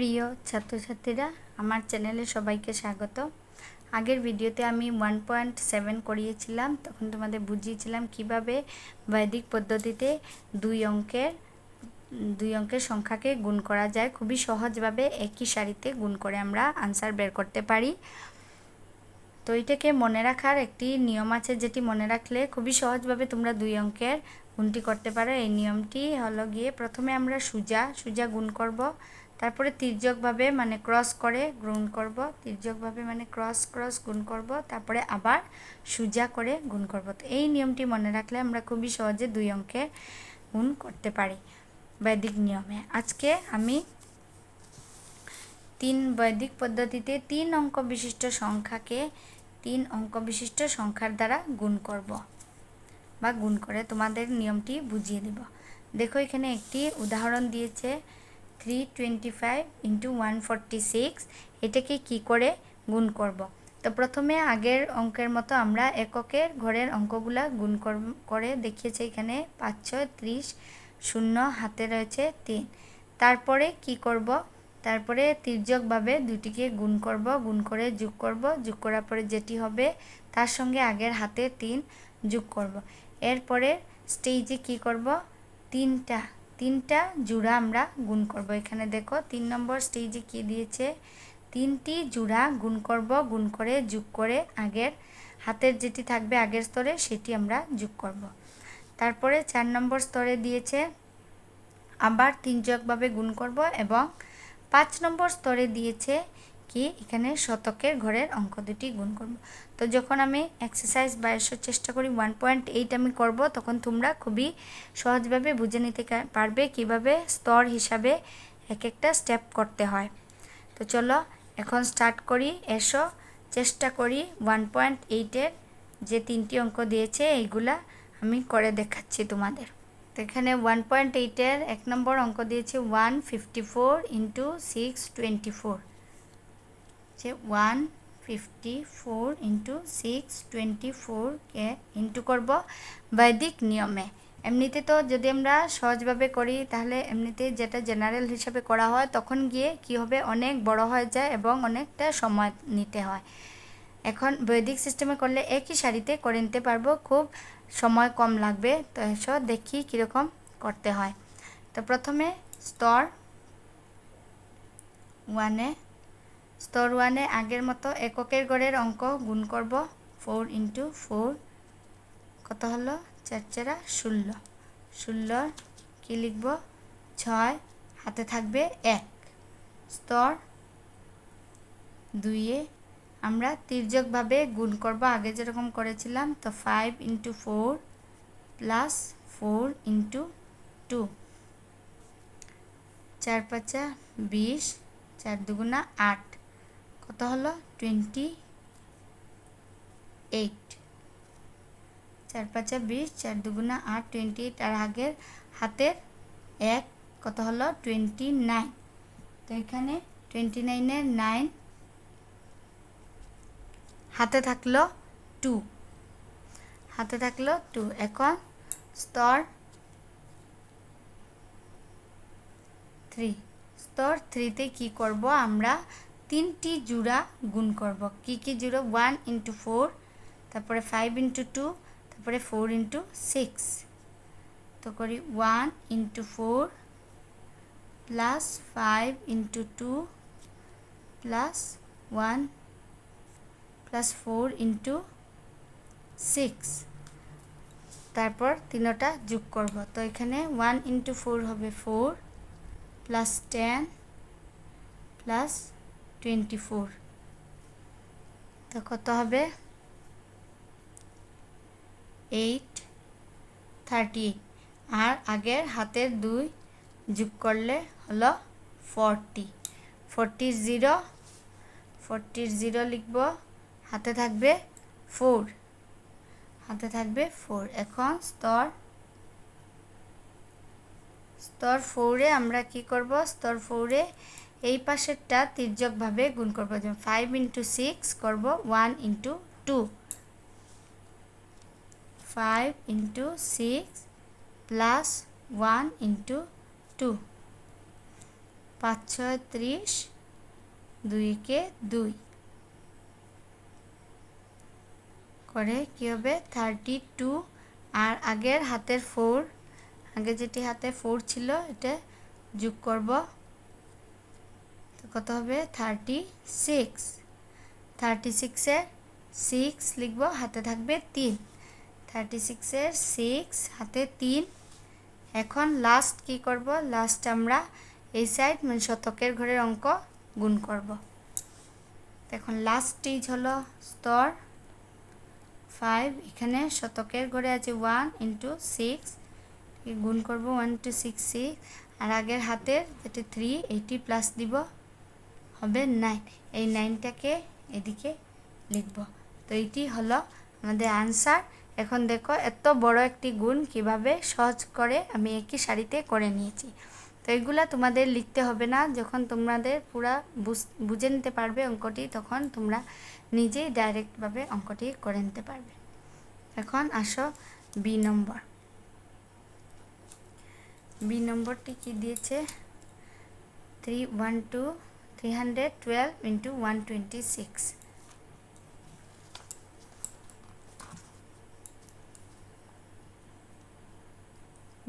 প্রিয় ছাত্রছাত্রীরা, আমার চ্যানেলে সবাইকে স্বাগত। আগের ভিডিওতে আমি 1.7 করিয়েছিলাম, তখন তোমাদের বুঝিয়েছিলাম কিভাবে বৈদিক পদ্ধতিতে দুই অঙ্কের সংখ্যাকে গুণ করা যায়। খুবই সহজভাবে একই সারিতে গুণ করে আমরা আনসার বের করতে পারি। তো এটাকে মনে রাখার একটি নিয়ম আছে, যেটি মনে রাখলে খুবই সহজভাবে তোমরা দুই অঙ্কের গুণটি করতে পারো। এই নিয়মটি হলো গিয়ে, প্রথমে আমরা সোজা গুণ করব, তারপরে তির্যকভাবে মানে ক্রস করে গুণ করব, তির্যকভাবে মানে ক্রস গুণ করব, তারপরে আবার সোজা করে গুণ করব। তো এই নিয়মটি মনে রাখলে আমরা খুবই সহজে দুই অঙ্কের গুণ করতে পারি বৈদিক নিয়মে। আজকে আমি বৈদিক পদ্ধতিতে 3 অঙ্ক বিশিষ্ট সংখ্যাকে 3 অঙ্ক বিশিষ্ট সংখ্যার দ্বারা গুণ করব বা গুণ করে তোমাদের নিয়মটি বুঝিয়ে দেব। দেখো, এখানে একটি উদাহরণ দিয়েছে 325 × 146। এটাকে কি করে গুণ করব? তো প্রথমে আগের অঙ্কের মতো আমরা এককের ঘরের অঙ্কগুলা গুণ করে দেখিয়েছি। এখানে 5 6 30, শূন্য হাতে রয়েছে 3। তারপরে কি করব? তারপরে তির্যকভাবে দুটিকে গুণ করব, গুণ করে যোগ করব, যোগ করার পরে যেটি হবে তার সঙ্গে আগের হাতে 3 যোগ করব। এরপরে স্টেজে কি করব? তিনটা জোড়া আমরা গুণ করব। এখানে দেখো 3 নম্বর স্টেজে কি দিয়েছে, 3টি জোড়া গুণ করব, গুণ করে যোগ করে আগের হাতের যেটি থাকবে আগের স্তরে সেটি আমরা যোগ করব। তারপরে 4 নম্বর স্তরে দিয়েছে আবার তির্যকভাবে গুণ করব, এবং 5 নম্বর স্তরে দিয়েছে কি এখানে শতকের ঘরের অঙ্ক দুটি গুণ করব। তো যখন আমি এক্সারসাইজ 22 চেষ্টা করি 1.8 আমি করব, তখন তোমরা খুবই সহজভাবে বুঝে নিতে পারবে কিভাবে স্তর হিসাবে এক একটা স্টেপ করতে হয়। তো চলো এখন স্টার্ট করি। এসো চেষ্টা করি 1.8-এর যে 3টি অঙ্ক দিয়েছে এইগুলা আমি করে দেখাচ্ছি তোমাদের। তো এখানে 1.8-এর 1 নম্বর অঙ্ক দিয়েছে 154 × 624। যে 154 × 624-কে ইন্টু করব বৈদিক নিয়মে। এমনিতে তো যদি আমরা সহজভাবে করি তাহলে এমনিতে যেটা জেনারেল হিসাবে করা হয় তখন গিয়ে কি হবে, অনেক বড় হয়ে যায় এবং অনেকটা সময় নিতে হয়। এখন বৈদিক সিস্টেমে করলে একই সারিতে করে নিতে পারবো, খুব সময় কম লাগবে। তো এসব দেখি কীরকম করতে হয়। তো প্রথমে স্তর 1-এ আগের মতো এককের ঘরের অঙ্ক গুণ করব। 4 × 4 কত হলো? 4 4 16। 16 কি লিখব? 6 হাতে থাকবে 1। স্তর 2-এ আমরা তির্যকভাবে গুণ করব আগে যেরকম করেছিলাম। তো 5 × 4 + 4 × 2, 4 5 20, 4 2 8 কত হলো? 28। 4 5 20, 4 2 8, 28। আর আগের হাতের 1 কত হলো? 29। তো এখানে 29-এর 9 হাতে থাকলো 2, এখন স্তর 3-তে কি করব? আমরা 3টি জোড়া গুণ করব। কি জোড়া? 1 × 4, তারপরে 5 × 2, তারপরে 4 × 6। তো করি 1 × 4 + 5 × 2 + 1 + 4 × 6, তারপর তিনটা যোগ করব। তো এখানে 1 × 4 হবে 4 + 10 + 24। তো কত হবে? 38। আর আগের হাতের 2 যোগ করলে হলো 40। 40 লিখব, হাতে থাকবে 4। এখন স্তর 4-এ আমরা কি করব? স্তর 4-এ এই পাশেরটা তির্যকভাবে গুণ করব। যেমন 5 × 6 করব 1 × 2, 5 × 6 + 1 × 2, 5 6 30, 2 কে 2 করে কি হবে 32। আর আগের হাতের 4, আগে যেটি হাতে 4 ছিল এটা যোগ করব, তো কত হবে 36। 36 এর 6 লিখব, হাতে থাকবে 3। 36 এর 6 হাতে 3। এখন লাস্ট কি করব, লাস্ট আমরা এই সাইড মানে শতকের ঘরের অঙ্ক গুণ করব। এখন লাস্ট স্টেজ হলো স্তর 5। এখানে শতকের ঘরে আছে 1 × 6, গুণ করব 1 × 6 6। আর আগের হাতের যেটি 3 এইটি প্লাস দিব, হবে 9। এই 9টাকে এদিকে লিখব। তো এইটি হলো আমাদের আনসার। এখন দেখো এত বড় একটি গুণ কিভাবে সহজ করে আমি একই সারিতে করে নিয়েছি। তো এগুলা তোমাদের লিখতে হবে না, যখন তোমাদের পুরা বুঝে নিতে পারবে অঙ্কটি, তখন তোমরা নিজেই ডাইরেক্টভাবে অঙ্কটি করে নিতে পারবে। এখন আসো বি নম্বর। বি নম্বরটি কি দিয়েছে, 312 312 ×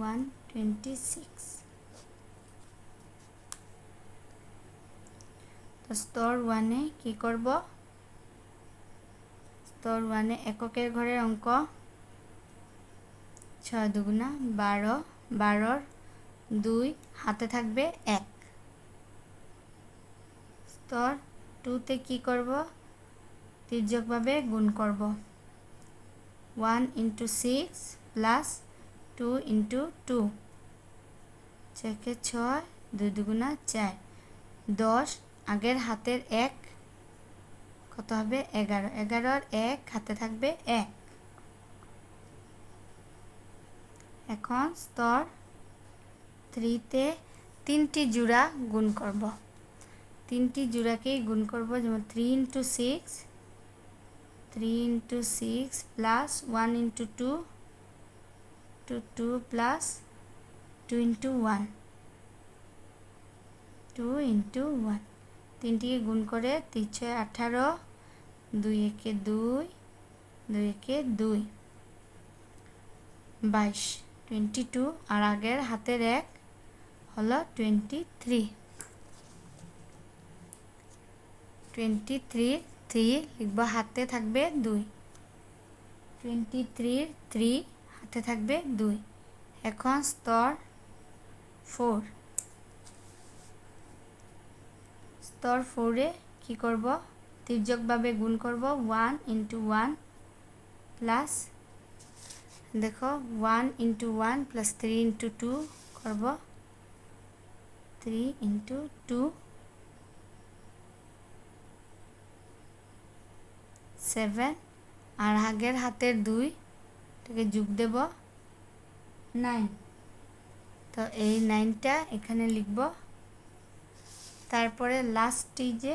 126। তো স্তর 1-এ কি করব, স্তর 1-এ এককের ঘরের অঙ্ক 6 × 2 = 12, 12-র 2 হাতে থাকবে 1। স্তর 2-তে কি করব, তির্যকভাবে গুণ করব, 1 × 6 + 2 × 2, 6 × 6, 2 × 2 = 4, 10। আগের হাতের 1 কত হবে 11, 11-র 1 হাতে থাকবে 1। এখন স্তর 3-তে 3টি জোড়া গুণ করব, 3টি জোড়াকেই গুণ করব, যেমন 3 × 6, 3 × 6 + 1 × 2, 2 + 2 × 1, 2 × 1। 3টিকে গুণ করে 3 × 6 = 18, 2 × 1 = 2, 2 × 1 = 2, 22, 22। আর আগের হাতের 1 হলো 23, 23-র 3 লিখব, হাতে থাকবে 2, 23-র 3 হাতে থাকবে 2। এখন স্তর 4, স্তর 4-এ কি করব, তির্যকভাবে গুণ করব, 1 × 1 প্লাস, দেখো 1 × 1 + 3 × 2 করব, 3 × 2 7। আর আগের হাতের 2 এটাকে যোগ দেব 9। তো এই 9টা এখানে লিখব। তারপরে লাস্ট স্টেজে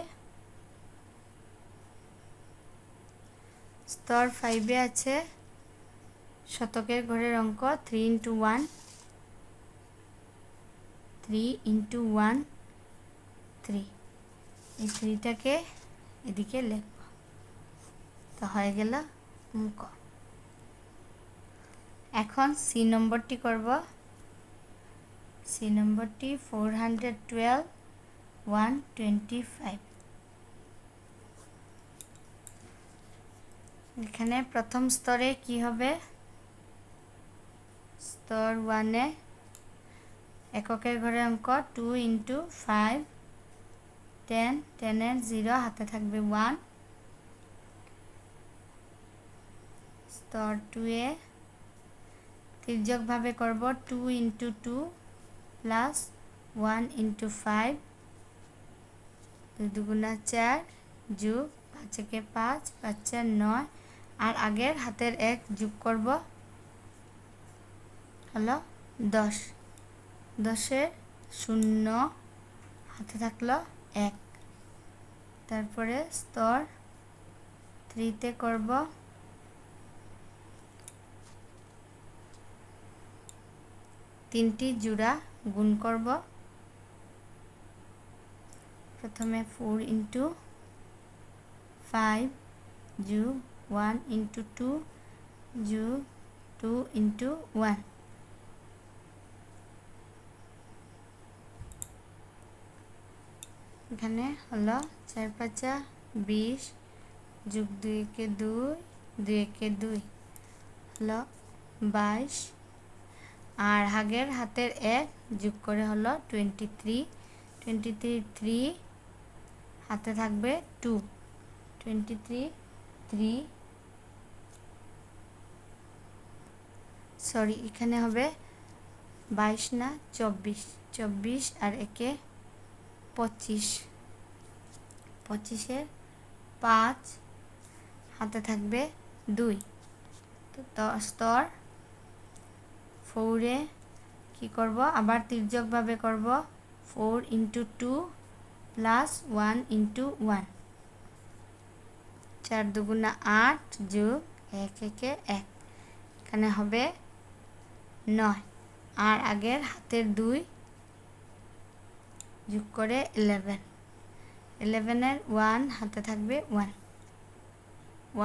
স্তর 5-এ আছে শতকের ঘরের অঙ্ক 3 × 1, 3 × 1 3, এই 3টাকে এদিকে লিখব। তো হয়ে গেল অঙ্ক। এখন সি নম্বরটি করব। সি নম্বরটি 412 125। এখানে প্রথম স্তরে কি হবে, স্তর 1-এ এককের ঘরের অঙ্ক 2 × 5 10, 10-এর 0 হাতে থাকবে 1। স্তর 2-এ তির্যকভাবে করব, 2 × 2 + 1 × 5, 2 × 2 = 4, যোগ 5 × 5, 5 × 4 = 9। আর আগের হাতের 1 যোগ করব, হলো 10, 10-এর 0 হাতে থাকলো 1। তারপরে স্তর 3-তে করব, 3টি জোড়া গুণ করব, प्रथमे 4 इंटू 5 जो 1 इंटू 2 जो 2 इंटू 1 এখানে হলো 4 5 20 যোগ 2 কে 2 2 কে 2 হলো 22 আর আগের হাতের 1 যোগ করে হলো 23 23 হাতে থাকবে 2 23 3 সরি এখানে হবে 22 না 24 24 আর একে 25 25 এর 5 হাতে থাকবে 2 তো স্তর 4 এ কি করব আবার তির্যক ভাবে করব 4 into 2 plus 1 into 1 4 দুগুণা 8 যোগ 1 একে 1 এখানে হবে 9 আর আগের হাতের 2 যোগ করে 11 11 এর 1 হাতে থাকবে 1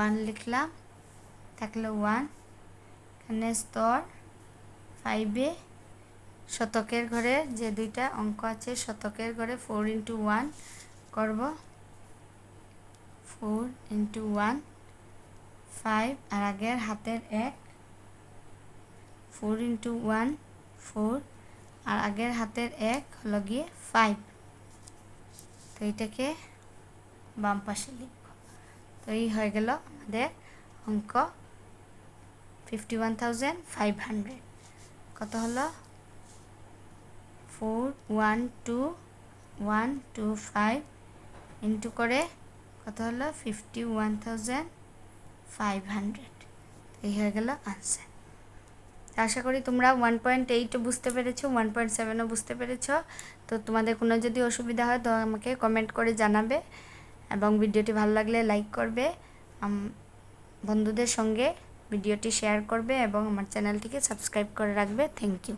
1 লিখলাম থাকলো 1 এখানে স্তর 5 এ শতকের ঘরে যে দুইটা অঙ্ক আছে শতকের ঘরে 4 into 1 করব 4 into 1 5 আর আগের হাতের 1 4 into 1 4 আর আগের হাতের 1 হলো গিয়ে 5 তো এটাকে বাম পাশে লিখব তো এই হয়ে গেল আমাদের অঙ্ক 51,500 কত হলো 412,125 ইনটু করে কত হলো 51,500 এই হয়ে গেল आंसर আশা করি তোমরা 1.8 বুঝতে পেরেছো 1.7 বুঝতে পেরেছো তো তোমাদের কোনো যদি অসুবিধা হয় তো আমাকে কমেন্ট করে জানাবে এবং ভিডিওটি ভালো লাগলে লাইক করবে বন্ধুদের সঙ্গে ভিডিওটি শেয়ার করবে এবং আমার চ্যানেলটিকে সাবস্ক্রাইব করে রাখবে থ্যাংক ইউ